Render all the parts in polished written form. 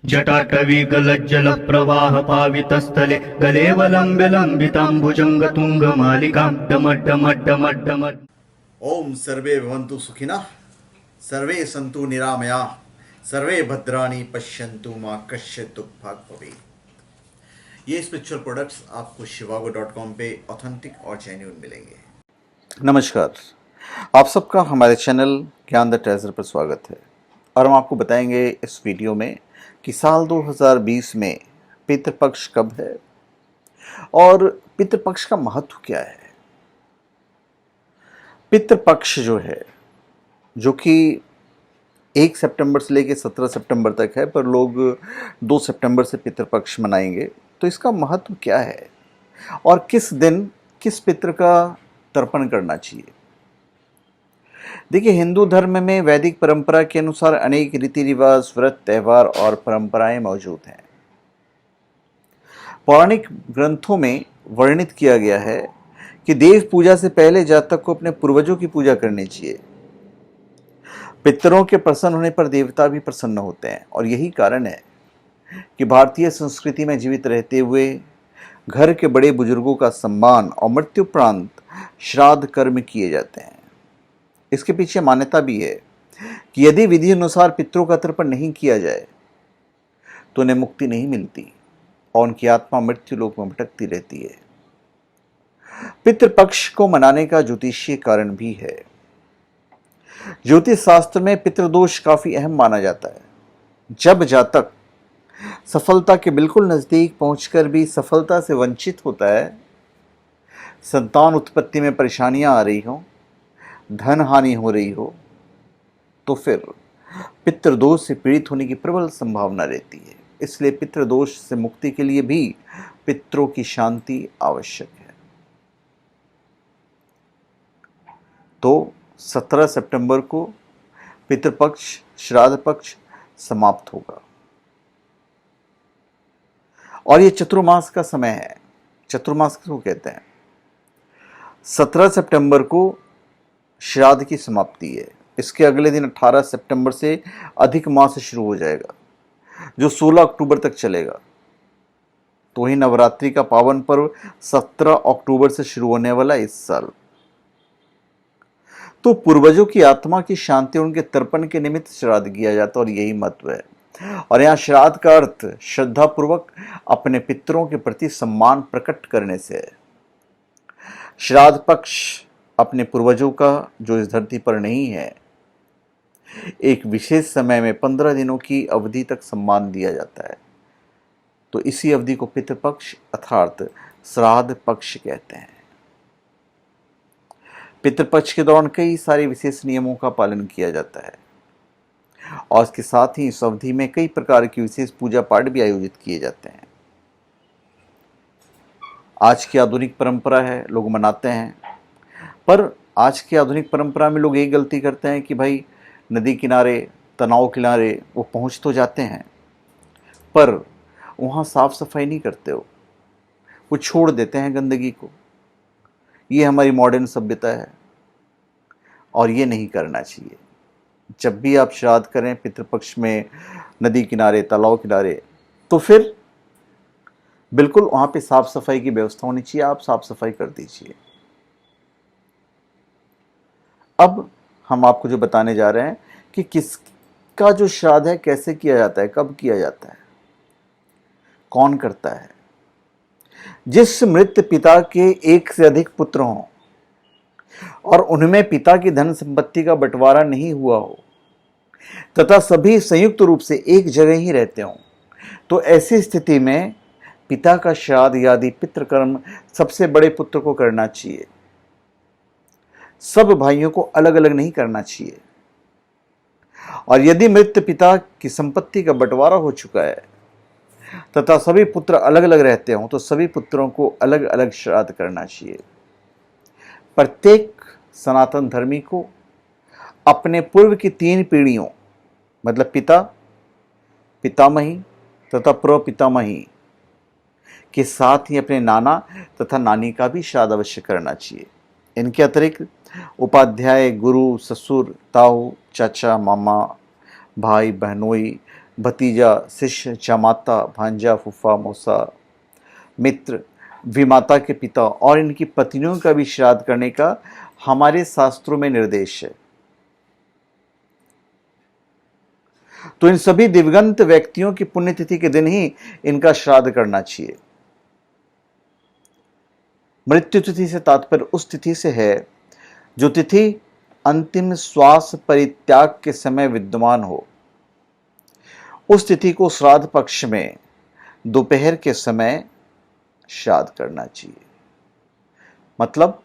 जटाटवी गलज्जल प्रवाह पावितस्थले गलेवलम्ब्य लम्बिताम्बुजंग तुंग मालिकां डमड्डमड्डमड्डमड्। ओम सर्वे भवन्तु सुखिनः, सर्वे सन्तु निरामया, सर्वे भद्राणि पश्यन्तु मा कश्चित् दुःखभाग् भवेत्। ये स्पिरिचुअल प्रोडक्ट्स आपको shivago.com पे ऑथेंटिक और जेन्युइन मिलेंगे। नमस्कार, आप सबका हमारे चैनल ज्ञान द ट्रेजर पर स्वागत है और हम आपको बताएंगे इस वीडियो में कि साल 2020 में पितृपक्ष कब है और पितृपक्ष का महत्व क्या है। पितृपक्ष जो है, जो कि 1 सितंबर से लेकर 17 सितंबर तक है, पर लोग 2 सितंबर से पितृपक्ष मनाएंगे। तो इसका महत्व क्या है और किस दिन किस पितृ का तर्पण करना चाहिए। देखिए, हिंदू धर्म में वैदिक परंपरा के अनुसार अनेक रीति रिवाज, व्रत, त्यौहार और परंपराएं मौजूद हैं। पौराणिक ग्रंथों में वर्णित किया गया है कि देव पूजा से पहले जातक को अपने पूर्वजों की पूजा करनी चाहिए। पितरों के प्रसन्न होने पर देवता भी प्रसन्न होते हैं और यही कारण है कि भारतीय संस्कृति में जीवित रहते हुए घर के बड़े बुजुर्गों का सम्मान और मृत्युपरांत श्राद्ध कर्म किए जाते हैं। इसके पीछे मान्यता भी है कि यदि विधि अनुसार पितरों का तर्पण नहीं किया जाए तो उन्हें मुक्ति नहीं मिलती और उनकी आत्मा मृत्यु लोक में भटकती रहती है। पितृपक्ष को मनाने का ज्योतिषीय कारण भी है। ज्योतिष शास्त्र में पितृदोष काफी अहम माना जाता है। जब जातक सफलता के बिल्कुल नजदीक पहुंचकर भी सफलता से वंचित होता है, संतान उत्पत्ति में परेशानियां आ रही हो, धन हानि हो रही हो, तो फिर पितृदोष से पीड़ित होने की प्रबल संभावना रहती है। इसलिए पितृदोष से मुक्ति के लिए भी पितरों की शांति आवश्यक है। तो 17 सितंबर को पितृपक्ष, श्राद्ध पक्ष समाप्त होगा और ये चतुर्मास का समय है। चतुर्मास किसको कहते हैं? 17 सितंबर को श्राद्ध की समाप्ति है। इसके अगले दिन 18 सितंबर से अधिक मास शुरू हो जाएगा, जो 16 अक्टूबर तक चलेगा। तो वही नवरात्रि का पावन पर्व 17 अक्टूबर से शुरू होने वाला इस साल। तो पूर्वजों की आत्मा की शांति, उनके तर्पण के निमित्त श्राद्ध किया जाता है और यही महत्व है। और यहाँ श्राद्ध का अर्थ श्रद्धा पूर्वक अपने पितरों के प्रति सम्मान प्रकट करने से है। श्राद्ध पक्ष अपने पूर्वजों का, जो इस धरती पर नहीं है, एक विशेष समय में 15 दिनों की अवधि तक सम्मान दिया जाता है। तो इसी अवधि को पितृपक्ष अर्थात श्राद्ध पक्ष कहते हैं। पितृपक्ष के दौरान कई सारे विशेष नियमों का पालन किया जाता है और इसके साथ ही इस अवधि में कई प्रकार की विशेष पूजा पाठ भी आयोजित किए जाते हैं। आज की आधुनिक परंपरा है, लोग मनाते हैं, पर आज की आधुनिक परंपरा में लोग एक गलती करते हैं कि भाई नदी किनारे, तलाव किनारे वो पहुंच तो जाते हैं, पर वहाँ साफ सफाई नहीं करते हो, वो छोड़ देते हैं गंदगी को। ये हमारी मॉडर्न सभ्यता है और ये नहीं करना चाहिए। जब भी आप श्राद्ध करें पितृपक्ष में, नदी किनारे, तालाब किनारे, तो फिर बिल्कुल वहाँ पे साफ सफाई की व्यवस्था होनी चाहिए। आप साफ सफाई कर दीजिए। अब हम आपको जो बताने जा रहे हैं कि किसका जो श्राद्ध है कैसे किया जाता है, कब किया जाता है, कौन करता है। जिस मृत पिता के एक से अधिक पुत्र हों और उनमें पिता की धन संपत्ति का बंटवारा नहीं हुआ हो तथा सभी संयुक्त रूप से एक जगह ही रहते हों, तो ऐसी स्थिति में पिता का श्राद्ध आदि पितृकर्म सबसे बड़े पुत्र को करना चाहिए। सब भाइयों को अलग अलग नहीं करना चाहिए। और यदि मृत पिता की संपत्ति का बंटवारा हो चुका है तथा सभी पुत्र अलग अलग रहते हों, तो सभी पुत्रों को अलग अलग श्राद्ध करना चाहिए। प्रत्येक सनातन धर्मी को अपने पूर्व की 3 पीढ़ियों, मतलब पिता, पितामही तथा प्रपितामही के साथ ही अपने नाना तथा नानी का भी श्राद्ध अवश्य करना चाहिए। इनके अतिरिक्त उपाध्याय, गुरु, ससुर, ताऊ, चाचा, मामा, भाई, बहनोई, भतीजा, शिष्य, जामाता, भांजा, फूफा, मौसा, मित्र, विमाता के पिता और इनकी पत्नियों का भी श्राद्ध करने का हमारे शास्त्रों में निर्देश है। तो इन सभी दिवंगत व्यक्तियों की पुण्यतिथि के दिन ही इनका श्राद्ध करना चाहिए। मृत्यु तिथि से तात्पर्य उस तिथि से है जो तिथि अंतिम श्वास परित्याग के समय विद्यमान हो। उस तिथि को श्राद्ध पक्ष में दोपहर के समय श्राद्ध करना चाहिए। मतलब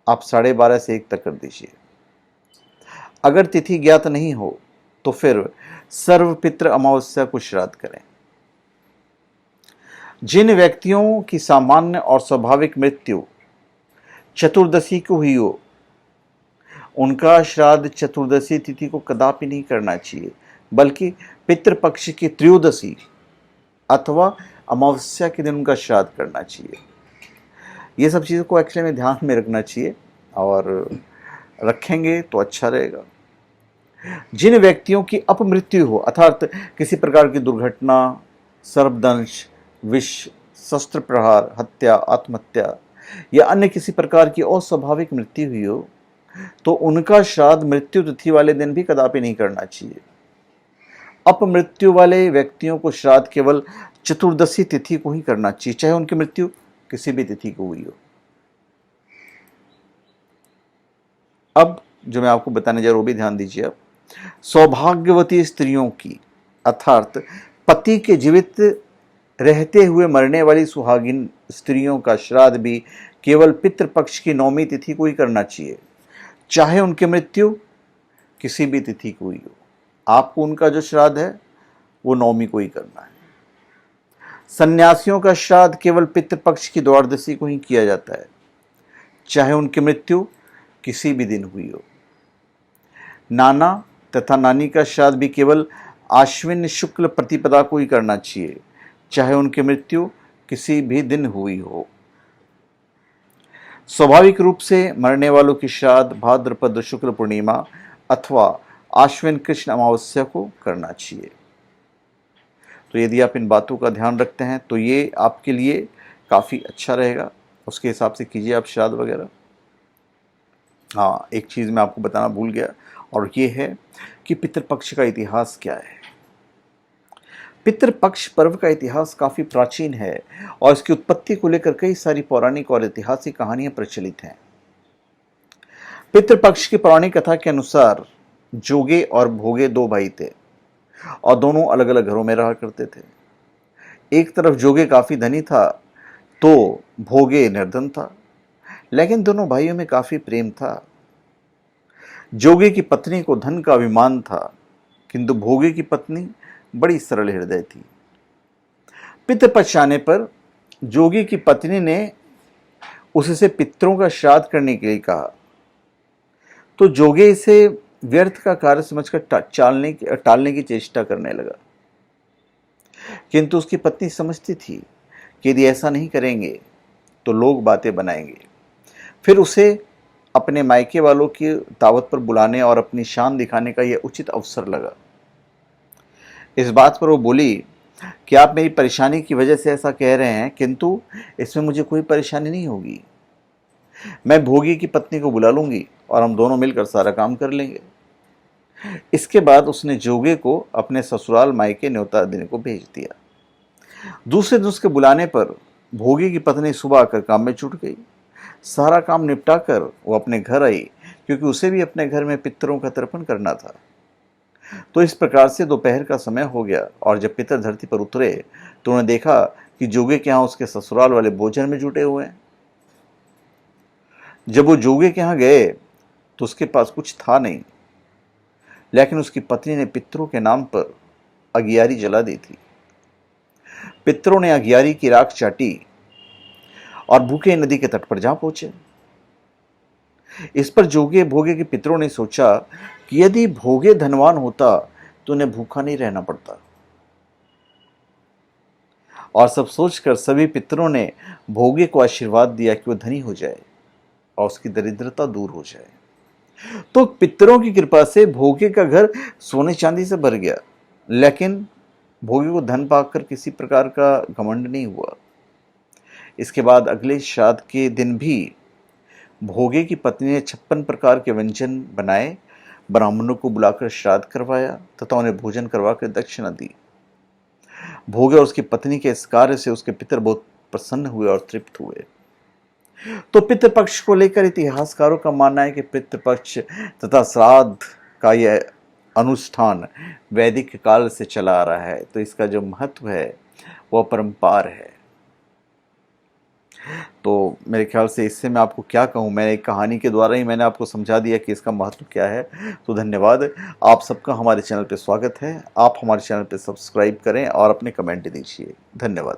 आप 12:30 से 1 तक कर दीजिए। अगर तिथि ज्ञात नहीं हो तो फिर सर्वपित्र अमावस्या को श्राद्ध करें। जिन व्यक्तियों की सामान्य और स्वाभाविक मृत्यु चतुर्दशी को हुई हो, उनका श्राद्ध चतुर्दशी तिथि को कदापि नहीं करना चाहिए, बल्कि पितृपक्ष की त्रयोदशी अथवा अमावस्या के दिन उनका श्राद्ध करना चाहिए। ये सब चीज़ों को एक्चुअली में ध्यान में रखना चाहिए और रखेंगे तो अच्छा रहेगा। जिन व्यक्तियों की अपमृत्यु हो, अर्थात किसी प्रकार की दुर्घटना, सर्पदंश, विष, शस्त्र प्रहार, हत्या, आत्महत्या या अन्य किसी प्रकार की अस्वाभाविक मृत्यु हुई हो, तो उनका श्राद्ध मृत्यु तिथि वाले दिन भी कदापि नहीं करना चाहिए। अपमृत्यु वाले व्यक्तियों को श्राद्ध केवल चतुर्दशी तिथि को ही करना चाहिए, चाहे उनकी मृत्यु किसी भी तिथि को हुई हो। अब जो मैं आपको बताने जा रहा हूं वो भी ध्यान दीजिए। अब सौभाग्यवती स्त्रियों की, अर्थात पति के जीवित रहते हुए मरने वाली सुहागिन स्त्रियों का श्राद्ध भी केवल पितृपक्ष की 9वीं तिथि को ही करना चाहिए, चाहे उनकी मृत्यु किसी भी तिथि को हुई हो। आपको उनका जो श्राद्ध है वो 9वीं को ही करना है। सन्यासियों का श्राद्ध केवल पितृपक्ष की द्वादशी को ही किया जाता है, चाहे उनकी मृत्यु किसी भी दिन हुई हो। नाना तथा नानी का श्राद्ध भी केवल आश्विन शुक्ल प्रतिपदा को ही करना चाहिए, चाहे उनकी मृत्यु किसी भी दिन हुई हो। स्वाभाविक रूप से मरने वालों की श्राद्ध भाद्रपद शुक्ल पूर्णिमा अथवा आश्विन कृष्ण अमावस्या को करना चाहिए। तो यदि आप इन बातों का ध्यान रखते हैं तो ये आपके लिए काफ़ी अच्छा रहेगा, उसके हिसाब से कीजिए आप श्राद्ध वगैरह। हाँ, एक चीज़ मैं आपको बताना भूल गया और ये है कि पितृपक्ष का इतिहास क्या है। पितृपक्ष पर्व का इतिहास काफ़ी प्राचीन है और इसकी उत्पत्ति को लेकर कई सारी पौराणिक और ऐतिहासिक कहानियां प्रचलित हैं। पितृपक्ष की पौराणिक कथा के अनुसार जोगे और भोगे 2 भाई थे और दोनों अलग अलग घरों में रहा करते थे। एक तरफ जोगे काफ़ी धनी था तो भोगे निर्धन था, लेकिन दोनों भाइयों में काफ़ी प्रेम था। जोगे की पत्नी को धन का अभिमान था, किंतु भोगे की पत्नी बड़ी सरल हृदय थी। पितृपक्ष आने पर जोगी की पत्नी ने उससे पितरों का श्राद्ध करने के लिए कहा, तो जोगे इसे व्यर्थ का कार्य समझकर टालने की चेष्टा करने लगा। किंतु उसकी पत्नी समझती थी कि यदि ऐसा नहीं करेंगे तो लोग बातें बनाएंगे। फिर उसे अपने मायके वालों की दावत पर बुलाने और अपनी शान दिखाने का यह उचित अवसर लगा। इस बात पर वो बोली कि आप मेरी परेशानी की वजह से ऐसा कह रहे हैं, किंतु इसमें मुझे कोई परेशानी नहीं होगी। मैं भोगी की पत्नी को बुला लूंगी और हम दोनों मिलकर सारा काम कर लेंगे। इसके बाद उसने जोगे को अपने ससुराल मायके न्योता देने को भेज दिया। दूसरे दिन उसके बुलाने पर भोगी की पत्नी सुबह आकर काम में जुट गई। सारा काम निपटाकर वो अपने घर आई, क्योंकि उसे भी अपने घर में पितरों का तर्पण करना था। तो इस प्रकार से दोपहर का समय हो गया और जब पितर धरती पर उतरे तो उन्होंने देखा कि जोगे के यहाँ उसके ससुराल वाले भोजन में जुटे हुए हैं। जब वो जोगे के यहाँ गए तो उसके पास कुछ था नहीं, लेकिन उसकी पत्नी ने पितरों के नाम पर अगियारी जला दी थी। पितरों ने अगियारी की राख चाटी और भूखे नदी के तट पर जा पहुंचे। इस पर जोगे भोगे के पितरों ने सोचा कि यदि भोगे धनवान होता तो उन्हें भूखा नहीं रहना पड़ता, और सब सोचकर सभी पितरों ने भोगे को आशीर्वाद दिया कि वह धनी हो जाए और उसकी दरिद्रता दूर हो जाए। तो पितरों की कृपा से भोगे का घर सोने चांदी से भर गया लेकिन भोगी को धन पाकर किसी प्रकार का घमंड नहीं हुआ। इसके बाद अगले श्राद्ध के दिन भी भोगे की पत्नी ने 56 प्रकार के व्यंजन बनाए, ब्राह्मणों को बुलाकर श्राद्ध करवाया तथा उन्हें भोजन करवाकर दक्षिणा दी। भोगे और उसकी पत्नी के इस कार्य से उसके पितर बहुत प्रसन्न हुए और तृप्त हुए। तो पितृपक्ष को लेकर इतिहासकारों का मानना है कि पितृपक्ष तथा श्राद्ध का यह अनुष्ठान वैदिक काल से चला आ रहा है, तो इसका जो महत्व है वह परंपार है। तो मेरे ख्याल से इससे मैं आपको क्या कहूँ, मैंने एक कहानी के द्वारा ही मैंने आपको समझा दिया कि इसका महत्व क्या है। तो धन्यवाद, आप सबका हमारे चैनल पे स्वागत है। आप हमारे चैनल पे सब्सक्राइब करें और अपने कमेंट दीजिए। धन्यवाद।